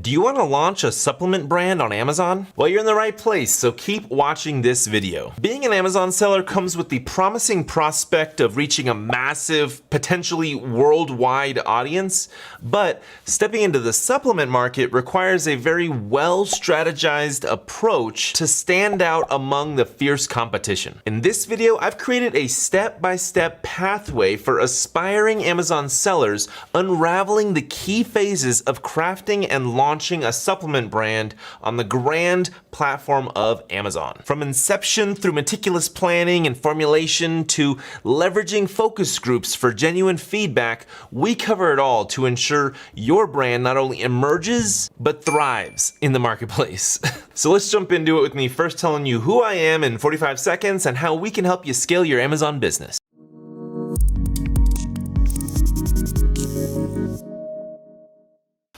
Do you want to launch a supplement brand on Amazon? Well, you're in the right place, so keep watching this video. Being an Amazon seller comes with the promising prospect of reaching a massive, potentially worldwide audience, but stepping into the supplement market requires a very well-strategized approach to stand out among the fierce competition. In this video, I've created a step-by-step pathway for aspiring Amazon sellers unraveling the key phases of crafting and launching a supplement brand on the grand platform of Amazon. From inception through meticulous planning and formulation to leveraging focus groups for genuine feedback, we cover it all to ensure your brand not only emerges, but thrives in the marketplace. So let's jump into it with me first telling you who I am in 45 seconds and how we can help you scale your Amazon business.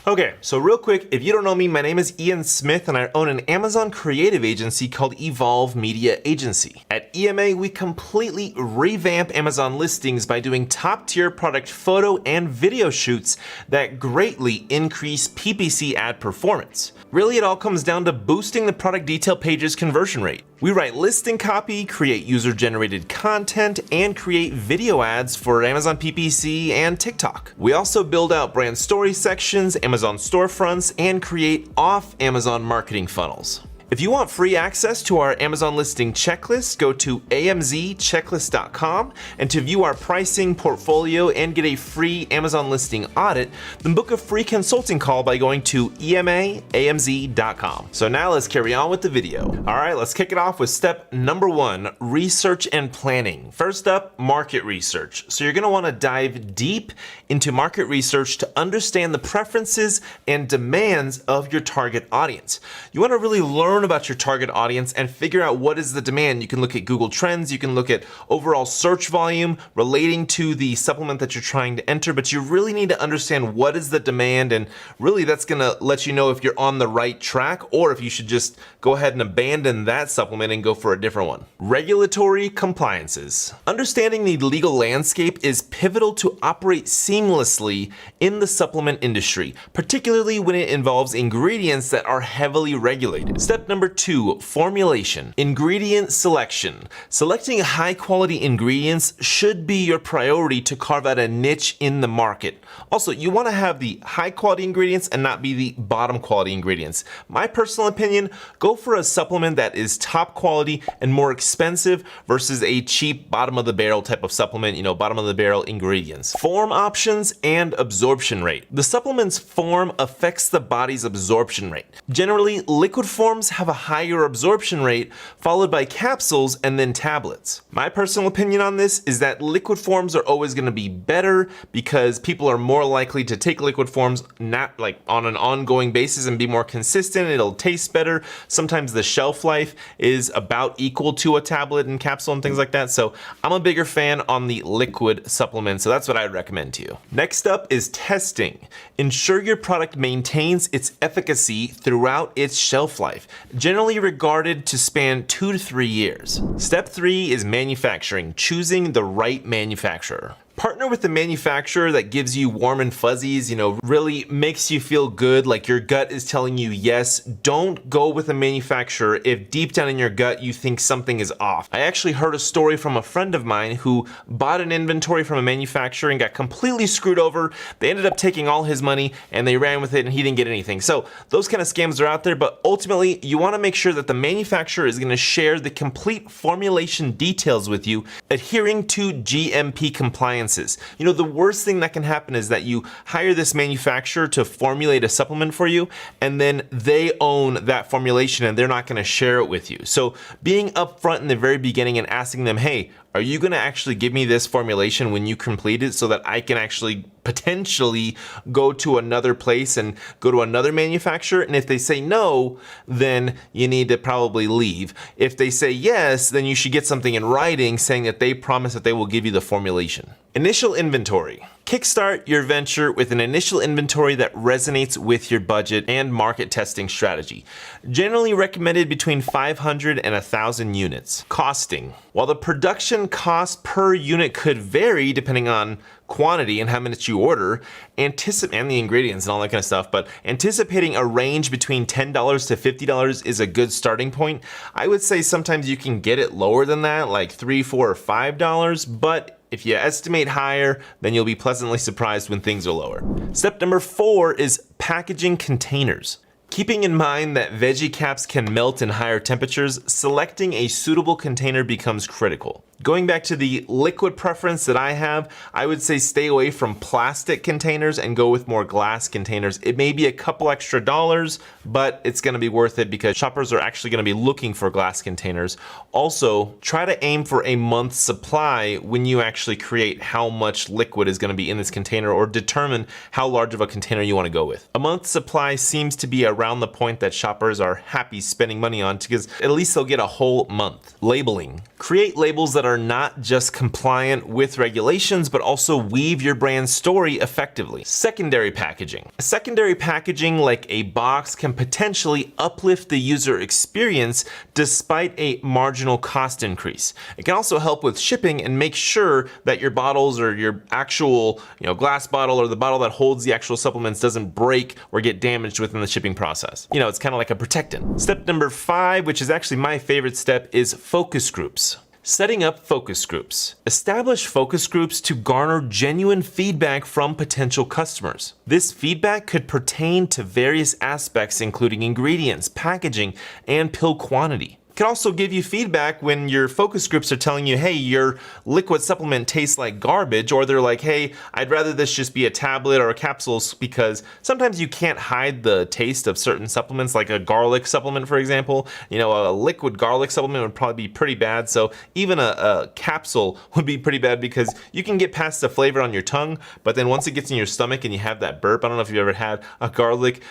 Okay, so real quick, if you don't know me, my name is Ian Smith and I own an Amazon creative agency called Evolve Media Agency. At EMA, we completely revamp Amazon listings by doing top-tier product photo and video shoots that greatly increase PPC ad performance. Really, it all comes down to boosting the product detail page's conversion rate. We write listing copy, create user-generated content, and create video ads for Amazon PPC and TikTok. We also build out brand story sections, Amazon storefronts, and create off-Amazon marketing funnels. If you want free access to our Amazon listing checklist, go to amzchecklist.com, and to view our pricing, portfolio, and get a free Amazon listing audit, then book a free consulting call by going to emaamz.com. So now let's carry on with the video. All right, let's kick it off with step number 1, research and planning. First up, market research. So you're gonna wanna dive deep into market research to understand the preferences and demands of your target audience. You wanna really learn about your target audience and figure out what is the demand. You can look at Google Trends, you can look at overall search volume relating to the supplement that you're trying to enter, but you really need to understand what is the demand, and really that's gonna let you know if you're on the right track or if you should just go ahead and abandon that supplement and go for a different one. Regulatory compliances. Understanding the legal landscape is pivotal to operate seamlessly in the supplement industry, particularly when it involves ingredients that are heavily regulated. Step number 2, formulation. Ingredient selection. Selecting high quality ingredients should be your priority to carve out a niche in the market. Also, you want to have the high quality ingredients and not be the bottom quality ingredients. My personal opinion, go for a supplement that is top quality and more expensive versus a cheap bottom of the barrel type of supplement, bottom of the barrel ingredients. Form options and absorption rate. The supplement's form affects the body's absorption rate. Generally, liquid forms have a higher absorption rate, followed by capsules and then tablets. My personal opinion on this is that liquid forms are always going to be better because people are more likely to take liquid forms not like on an ongoing basis and be more consistent. It'll taste better. Sometimes the shelf life is about equal to a tablet and capsule and things like that. So I'm a bigger fan on the liquid supplement. So that's what I'd recommend to you. Next up is testing. Ensure your product maintains its efficacy throughout its shelf life, generally regarded to span 2 to 3 years. Step 3 is manufacturing, choosing the right manufacturer. Partner with a manufacturer that gives you warm and fuzzies, really makes you feel good, like your gut is telling you yes. Don't go with a manufacturer if deep down in your gut you think something is off. I actually heard a story from a friend of mine who bought an inventory from a manufacturer and got completely screwed over. They ended up taking all his money and they ran with it and he didn't get anything. So those kind of scams are out there, but ultimately you want to make sure that the manufacturer is going to share the complete formulation details with you, adhering to GMP compliance. The worst thing that can happen is that you hire this manufacturer to formulate a supplement for you, and then they own that formulation and they're not going to share it with you. So being upfront in the very beginning and asking them, hey, are you going to actually give me this formulation when you complete it so that I can actually potentially go to another place and go to another manufacturer? And if they say no, then you need to probably leave. If they say yes, then you should get something in writing saying that they promise that they will give you the formulation. Initial inventory. Kickstart your venture with an initial inventory that resonates with your budget and market testing strategy. Generally recommended between 500 and 1,000 units. Costing. While the production production cost per unit could vary depending on quantity and how much you order, and the ingredients and all that kind of stuff, but anticipating a range between $10 to $50 is a good starting point. I would say sometimes you can get it lower than that, like $3, $4, or $5, but if you estimate higher, then you'll be pleasantly surprised when things are lower. Step number 4 is packaging containers. Keeping in mind that veggie caps can melt in higher temperatures, selecting a suitable container becomes critical. Going back to the liquid preference that I have, I would say stay away from plastic containers and go with more glass containers. It may be a couple extra dollars, but it's gonna be worth it because shoppers are actually gonna be looking for glass containers. Also, try to aim for a month's supply when you actually create how much liquid is gonna be in this container, or determine how large of a container you wanna go with. A month's supply seems to be around the point that shoppers are happy spending money on, because at least they'll get a whole month. Labeling. Create labels that are not just compliant with regulations, but also weave your brand story effectively. Secondary packaging. Secondary packaging, like a box, can potentially uplift the user experience despite a marginal cost increase. It can also help with shipping and make sure that your bottles, or your actual glass bottle, or the bottle that holds the actual supplements, doesn't break or get damaged within the shipping process. It's kind of like a protectant. Step number 5, which is actually my favorite step, is focus groups. Setting up focus groups. Establish focus groups to garner genuine feedback from potential customers. This feedback could pertain to various aspects, including ingredients, packaging, and pill quantity. It can also give you feedback when your focus groups are telling you, hey, your liquid supplement tastes like garbage, or they're like, hey, I'd rather this just be a tablet or a capsule, because sometimes you can't hide the taste of certain supplements, like a garlic supplement, for example. A liquid garlic supplement would probably be pretty bad, so even a capsule would be pretty bad, because you can get past the flavor on your tongue, but then once it gets in your stomach and you have that burp, I don't know if you've ever had a garlic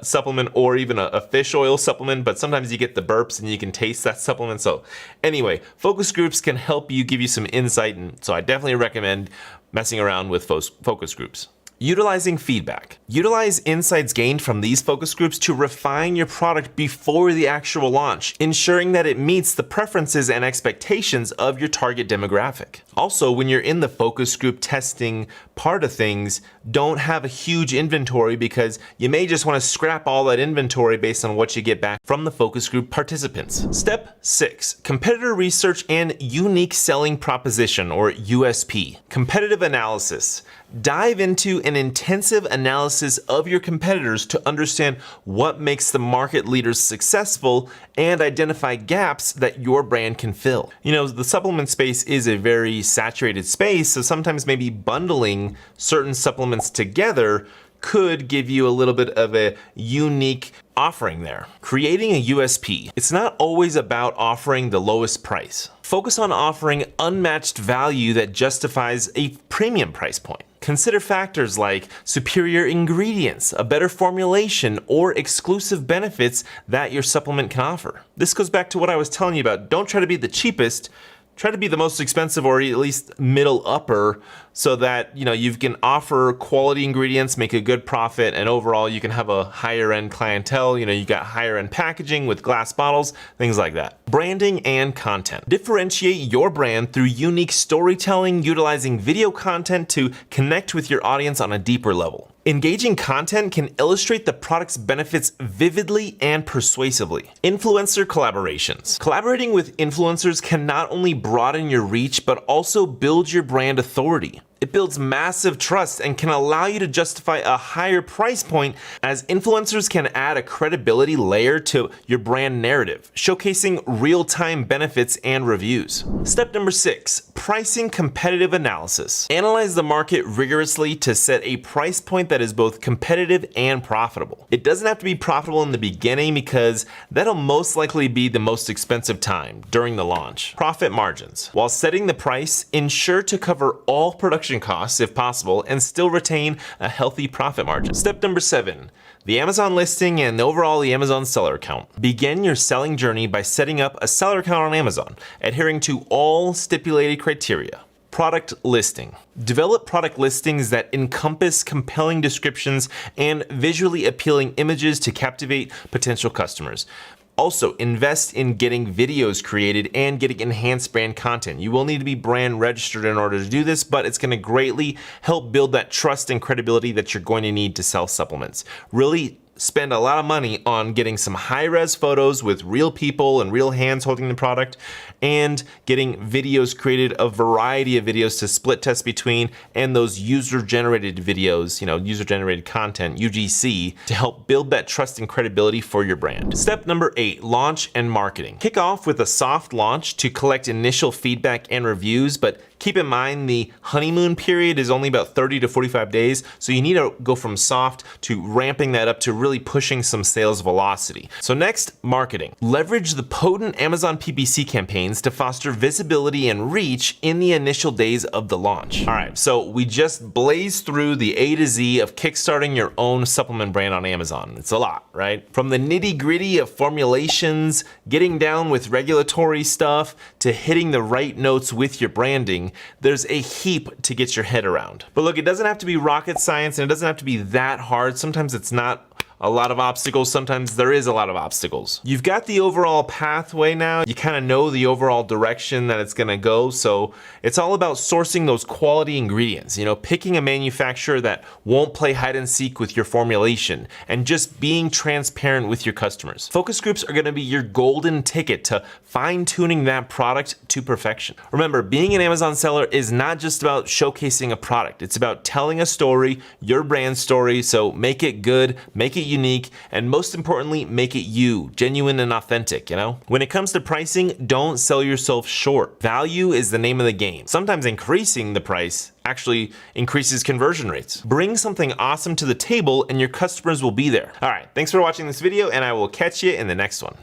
supplement or even a fish oil supplement, but sometimes you get the burps and you can taste that supplement. So anyway, focus groups can help you, give you some insight, and so I definitely recommend messing around with focus groups. Utilizing feedback. Utilize insights gained from these focus groups to refine your product before the actual launch, ensuring that it meets the preferences and expectations of your target demographic. Also, when you're in the focus group testing part of things, don't have a huge inventory, because you may just want to scrap all that inventory based on what you get back from the focus group participants. Step 6, competitor research and unique selling proposition, or USP. Competitive analysis. Dive into an intensive analysis of your competitors to understand what makes the market leaders successful and identify gaps that your brand can fill. The supplement space is a very saturated space, so sometimes maybe bundling certain supplements together could give you a little bit of a unique offering there. Creating a USP. It's not always about offering the lowest price. Focus on offering unmatched value that justifies a premium price point. Consider factors like superior ingredients, a better formulation, or exclusive benefits that your supplement can offer. This goes back to what I was telling you about. Don't try to be the cheapest. Try to be the most expensive, or at least middle upper, so that you can offer quality ingredients, make a good profit, and overall you can have a higher end clientele. You got higher end packaging with glass bottles, things like that. Branding and content. Differentiate your brand through unique storytelling, utilizing video content to connect with your audience on a deeper level. Engaging content can illustrate the product's benefits vividly and persuasively. Influencer collaborations. Collaborating with influencers can not only broaden your reach, but also build your brand authority. It builds massive trust and can allow you to justify a higher price point, as influencers can add a credibility layer to your brand narrative, showcasing real-time benefits and reviews. Step number 6, pricing competitive analysis. Analyze the market rigorously to set a price point that is both competitive and profitable. It doesn't have to be profitable in the beginning, because that'll most likely be the most expensive time during the launch. Profit margins. While setting the price, ensure to cover all production costs if possible and still retain a healthy profit margin. Step number 7, the Amazon listing and overall the Amazon seller account. Begin your selling journey by setting up a seller account on Amazon, adhering to all stipulated criteria. Product listing. Develop product listings that encompass compelling descriptions and visually appealing images to captivate potential customers. Also, invest in getting videos created and getting enhanced brand content. You will need to be brand registered in order to do this, but it's going to greatly help build that trust and credibility that you're going to need to sell supplements. Really spend a lot of money on getting some high-res photos with real people and real hands holding the product, and getting videos created, a variety of videos to split test between, and those user-generated videos, user-generated content, UGC, to help build that trust and credibility for your brand. Step number 8, launch and marketing. Kick off with a soft launch to collect initial feedback and reviews, but keep in mind the honeymoon period is only about 30 to 45 days, so you need to go from soft to ramping that up to really pushing some sales velocity. So next, marketing. Leverage the potent Amazon PPC campaigns to foster visibility and reach in the initial days of the launch. All right, so we just blazed through the A to Z of kickstarting your own supplement brand on Amazon. It's a lot, right? From the nitty-gritty of formulations, getting down with regulatory stuff, to hitting the right notes with your branding, there's a heap to get your head around. But look, it doesn't have to be rocket science, and it doesn't have to be that hard. Sometimes it's not a lot of obstacles, sometimes there is a lot of obstacles. You've got the overall pathway now, you kind of know the overall direction that it's gonna go, so it's all about sourcing those quality ingredients, picking a manufacturer that won't play hide and seek with your formulation, and just being transparent with your customers. Focus groups are gonna be your golden ticket to fine-tuning that product to perfection. Remember, being an Amazon seller is not just about showcasing a product, it's about telling a story, your brand story, so make it good, make it unique, and most importantly, make it you, genuine and authentic, When it comes to pricing, don't sell yourself short. Value is the name of the game. Sometimes increasing the price actually increases conversion rates. Bring something awesome to the table and your customers will be there. All right, thanks for watching this video, and I will catch you in the next one.